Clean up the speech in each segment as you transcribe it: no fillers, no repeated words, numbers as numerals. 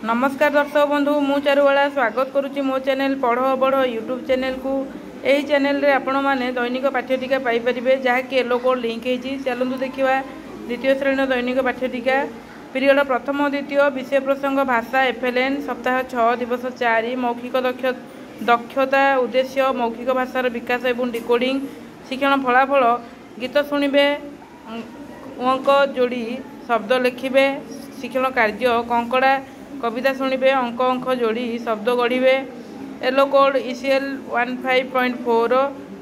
नमस्कार दर्शक बंधु मु चारुवाला स्वागत करुच्ची मो चैनल पढ़ बढ़ यूट्यूब चैनल को। यही चैनल रे आपण मैंने दैनिक पाठ्यटिका पाइपर जहाँकि येलो कोड लिंक होती। चलतु देखा द्वितीय श्रेणी दैनिक पाठ्यटिका पीरियड प्रथम द्वितीय विषय प्रसंग भाषा एफएलएन सप्ताह 6 दिवस 4 मौखिक दक्षता उद्देश्य मौखिक भाषार विकास एवं डिकोडिंग शिक्षण फलाफल गीत शुणवे अंक जोड़ी शब्द लिखिबे शिक्षण कार्य कंकड़ा कविता शुणवे अंक अंक जोड़ी शब्द गढ़े येलो कोड ECL 15.4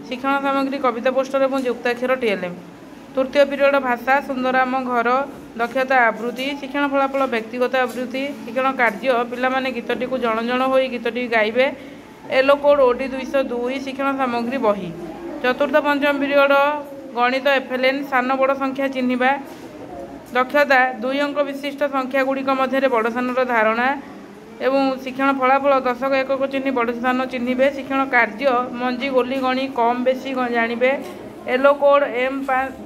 शिक्षण सामग्री कविता पोस्टर और युक्ताक्षर TLM। तृतीय पीरियड भाषा सुंदराम घर दक्षता आवृत्ति शिक्षण फलाफल व्यक्तिगत आवृत्ति शिक्षण कार्य पिलामाने गीतटी को जण जण हो गीतटी गाइबे येलो कोड OD 202 शिक्षण सामग्री बही। चतुर्थ पंचम पीरियड गणित एफएलएन सान बड़ संख्या चिन्हिबा दक्षता 2 अंक विशिष्ट संख्या गुड़िक मध्य बड़ स्थानर धारणा एवं शिक्षण फलाफल दशक एकक चिन्ह बड़ स्थान चिन्हिबे शिक्षण कार्य मंजी गोली गणी कम बेसी जानिबे येलो कोड M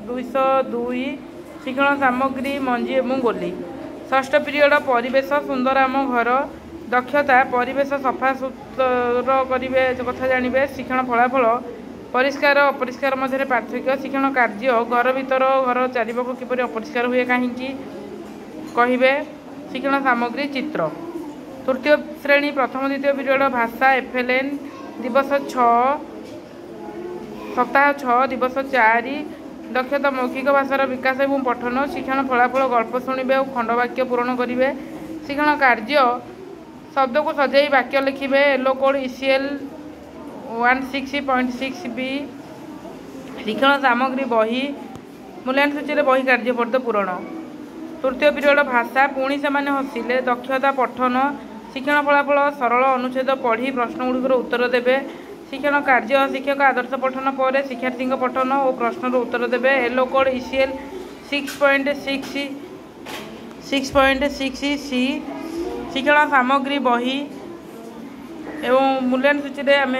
202 शिक्षण सामग्री मंजी एवं गोली। षष्ठ पीरियड परिवेश सुंदराम घर दक्षता परिवेश सफा सुतर करिवे कथा जानिबे शिक्षण फलाफल परिष्कार अपरिष्कार मध्य पार्थक्य शिक्षण कार्य घर भीतर घर चारिपाख किपरि अपरिष्कार हुए कहीं कहिबे शिक्षण सामग्री चित्र। तृतीय श्रेणी प्रथम द्वितीय पीरियड भाषा एफएलएन दिवस 6 सप्ताह 6 दिवस 4 दक्षता मौखिक भाषार विकास एवं पठन शिक्षण फलाफल गल्प शुणवे और खंडवाक्य पूरण करेंगे शिक्षण कार्य शब्द को सजाई वाक्य लिखिबे येलो कोड ECL 16.6B शिक्षण सामग्री बही मूल्यांकन सूची बही कार्यपद पूरण। तृतीय पीरियड भाषा पुणी से हसिले दक्षता पठन शिक्षण फलाफल सरल अनुच्छेद पढ़ी प्रश्नगुड़िकर उत्तर देवे शिक्षण कार्य शिक्षक आदर्श पठन पर शिक्षार्थी पठन और प्रश्नर उत्तर देवे येलो कोड ECL 6.6C शिक्षण सामग्री बही एवं मूल्यांकन सूची आम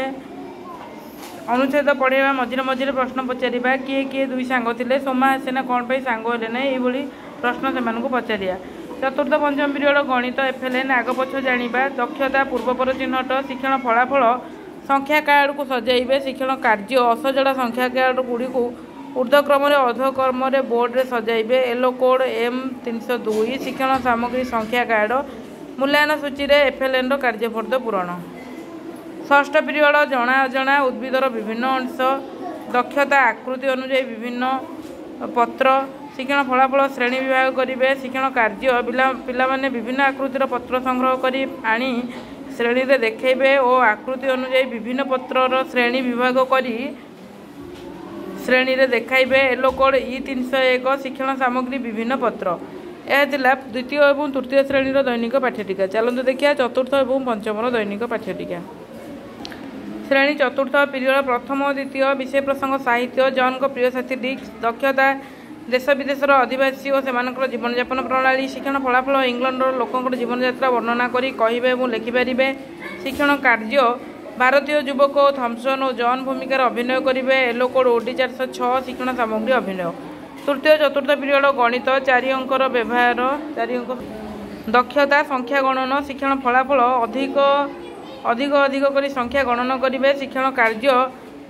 अनुच्छेद पढ़ा मझे मझे प्रश्न पचारा किए किए दुई सांग थे सोमा सेना कौन पर सांग हेले ना ये प्रश्न से पचारिया। चतुर्थ पंचम पीरियड गणित एफएलएन आग पछ जाना दक्षता पूर्वपर चिन्हट शिक्षण फलाफल संख्या कार्ड को सजाइबे शिक्षण कार्य असजड़ा संख्या कार्ड गुड़ी को ऊर्ध्वक्रम अधक्रम बोर्ड में सजाइबे येलो कोड M 302 शिक्षण सामग्री संख्या कार्ड मूल्यांकन सूची एफएलएन कार्यपद पूरण। षष्ठ पीरियड जना अजना उद्भिदर विभिन्न अंश दक्षता आकृति अनुଯାयी विभिन्न पत्र शिक्षण फलाफल श्रेणी विभाग करेंगे शिक्षण कार्य पिला माने विभिन्न आकृतिर पत्र संग्रह करी आनी श्रेणी रे देखेबे और आकृति अनुଯାयी विभिन्न पत्रर श्रेणी विभाग करी श्रेणी रे देखाइबे येलो कोड E 301 शिक्षण सामग्री विभिन्न पत्र। यह द्वितीय और तृतीय श्रेणी दैनिक पाठ्यटिका। चलतु देखिए चतुर्थ और पंचम दैनिक पाठ्यटिका। श्रेणी चतुर्थ पीरियड प्रथम द्वितीय विषय प्रसंग साहित्य जॉन को प्रिय साथी डिक दक्षता देश विदेशर आदिवासी और सेमानकर जीवन यापन प्रणाली शिक्षण फलाफल इंग्लैंडर लोकंकर जीवन यात्रा वर्णना करी कहिबे और लिखिपारे शिक्षण कार्य भारतीय युवक थॉमसन और जॉन भूमिकार अभिनय करेंगे येलो कोड OD 406 शिक्षण सामग्री अभिनय। तृतीय चतुर्थ पीरियड गणित 4 अंकर व्यवहार 4 अंक दक्षता संख्या गणन शिक्षण फलाफल अधिक अधिक अधिक करी संख्या गणन करेंगे शिक्षण कार्य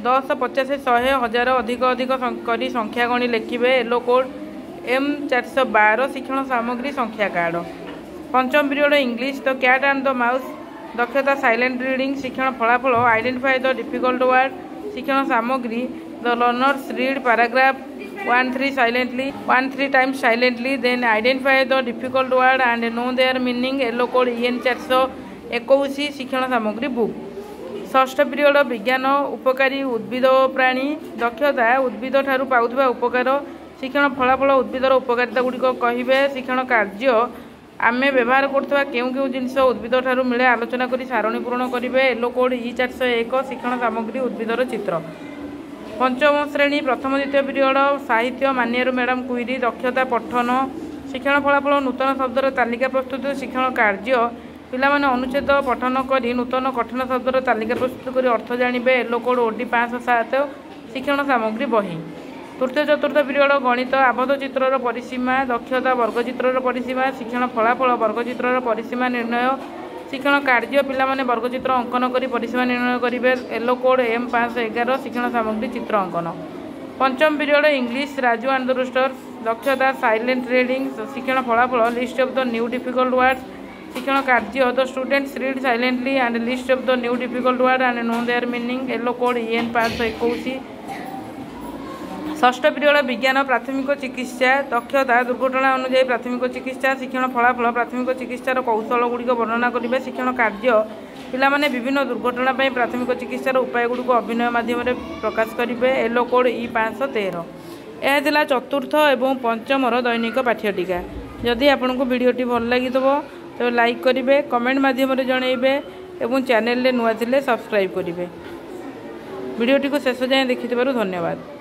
10 50 100 1000 अधिक अधिक करी संख्या गणी लिखिबे येलो कोड M 412 शिक्षण सामग्री संख्या कार्ड। पंचम period English the cat and the mouse दक्षता साइलेंट रीडिंग शिक्षण फलाफल आइडेंटिफाई द डिफिकल्ट वर्ड शिक्षण सामग्री the learners read paragraph 13 times silently then identify the difficult word and know their meaning yellow code EN 421 शिक्षण सामग्री book. षष्ठ period विज्ञान उपकारी उद्भिद प्राणी दक्षता उद्भिद ठारू पाउथबा उपकार शिक्षण फलाफल उद्भिदर उपकारिता गुड़िक कहिबे शिक्षण कार्य आमे व्यवहार करथबा केउ केउ जिनिस उद्भिद ठारू मिले आलोचना करी सारणी पूर्ण करिवे येलो कोड E 401 शिक्षण सामग्री उद्भिदर चित्र। पंचम श्रेणी प्रथम द्वितीय पीरियड साहित्य मानियर मैडम क्वेरी दक्षता पठन शिक्षण फलाफल नूतन शब्दर तालिका प्रस्तुत शिक्षण कार्य पिलामाने अनुच्छेद पठन करी नूतन कठिन शब्दर तालिका प्रस्तुत करी अर्थ जानिबे येलो कोड OD 507 शिक्षण सामग्री बही। तृतीय चतुर्थ पिरियड गणित आबद्ध चित्रर परिसीमा दक्षता वर्गचित्रर परिसीमा शिक्षण फलाफल वर्गचित्रर परिसीमा निर्णय शिक्षण कार्य पिलामाने वर्गचित्र अंकन करी परिसीमा निर्णय करेंगे येलो कोड M511 शिक्षण सामग्री चित्र अंकन। पंचम period English Raju and the roosters दक्षता साइलेंट रीडिंग शिक्षण फलाफल list of the new difficult words शिक्षण कार्य the students read silently and list of the new difficult word and know their meaning yellow code EN521। षष्ठ period विज्ञान प्राथमिक चिकित्सा दक्षता दुर्घटना अनुଯାयी प्राथमिक चिकित्सा शिक्षण फलाफल प्राथमिक चिकित्सार कौशल गुड़िक वर्णना करेंगे शिक्षण कार्य पिलामाने विभिन्न दुर्घटना प्राथमिक चिकित्सार उपाय गुड़िक अभिनय माध्यम प्रकाश करेंगे येलो कोड E513। यह चतुर्थ एवं पंचमर दैनिक पाठ्यटिका। जदि आपको वीडियोटी भल लगी तो लाइक करेंगे कमेंट माध्यम जनइबे और चैनल नुआ थिले सब्सक्राइब करेंगे। वीडियोटी को शेष जाए देखि धन्यवाद।